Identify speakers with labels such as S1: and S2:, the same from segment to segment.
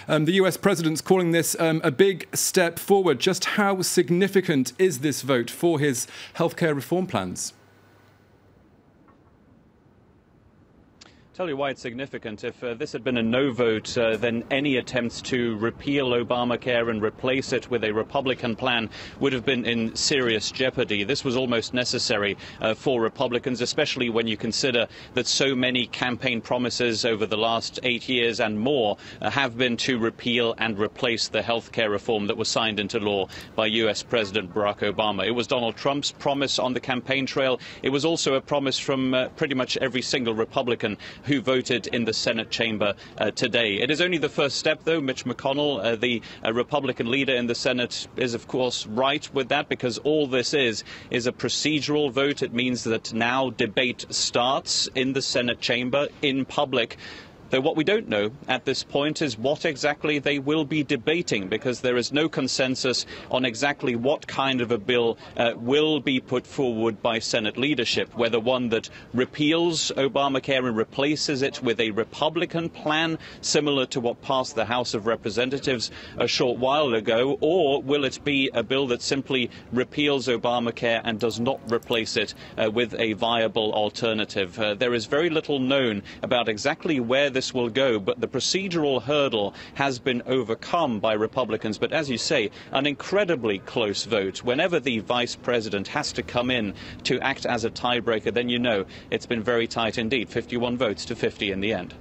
S1: The US president's calling this a big step forward. Just how significant is this vote for his healthcare reform plans?
S2: Tell you why it's significant. If this had been a no vote, then any attempts to repeal Obamacare and replace it with a Republican plan would have been in serious jeopardy. This was almost necessary for Republicans, especially when you consider that so many campaign promises over the last 8 years and more have been to repeal and replace the healthcare reform that was signed into law by US President Barack Obama. It was Donald Trump's promise on the campaign trail. It was also a promise from pretty much every single Republican who voted in the Senate chamber today. It is only the first step, though. Mitch McConnell, the Republican leader in the Senate, is of course right with that, because all this is a procedural vote. It means that now debate starts in the Senate chamber in public. Though what we don't know at this point is what exactly they will be debating, because there is no consensus on exactly what kind of a bill will be put forward by Senate leadership, whether one that repeals Obamacare and replaces it with a Republican plan similar to what passed the House of Representatives a short while ago, or will it be a bill that simply repeals Obamacare and does not replace it with a viable alternative. There is very little known about exactly where this will go, but the procedural hurdle has been overcome by Republicans. But as you say, an incredibly close vote. Whenever the vice president has to come in to act as a tiebreaker, then you know it's been very tight indeed. 51 votes to 50 in the end.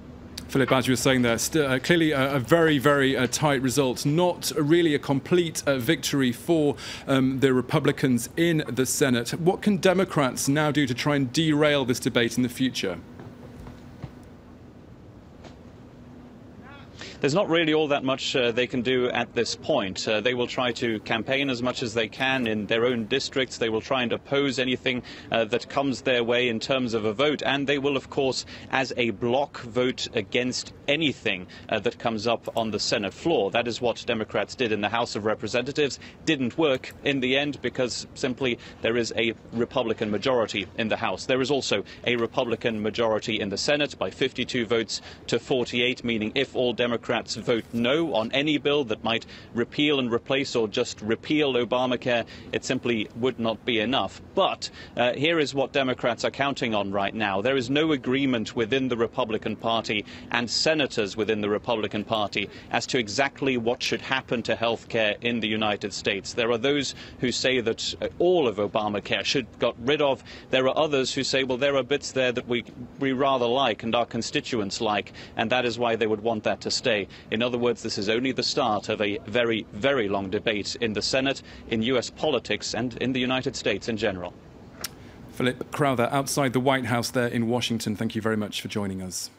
S1: Philip, as you were saying there, clearly a very, very tight result, not really a complete victory for the Republicans in the Senate. What can Democrats now do to try and derail this debate in the future?
S2: There's not really all that much they can do at this point. They will try to campaign as much as they can in their own districts. They will try and oppose anything that comes their way in terms of a vote. And they will, of course, as a bloc, vote against anything that comes up on the Senate floor. That is what Democrats did in the House of Representatives. Didn't work in the end because simply there is a Republican majority in the House. There is also a Republican majority in the Senate by 52 votes to 48, meaning if all Democrats vote no on any bill that might repeal and replace or just repeal Obamacare, it simply would not be enough. But here is what Democrats are counting on right now. There is no agreement within the Republican Party and senators within the Republican Party as to exactly what should happen to health care in the United States. There are those who say that all of Obamacare should be got rid of. There are others who say, well, there are bits there that we rather like and our constituents like, and that is why they would want that to stay. In other words, this is only the start of a very, very long debate in the Senate, in US politics, and in the United States in general.
S1: Philip Crowther, outside the White House there in Washington, thank you very much for joining us.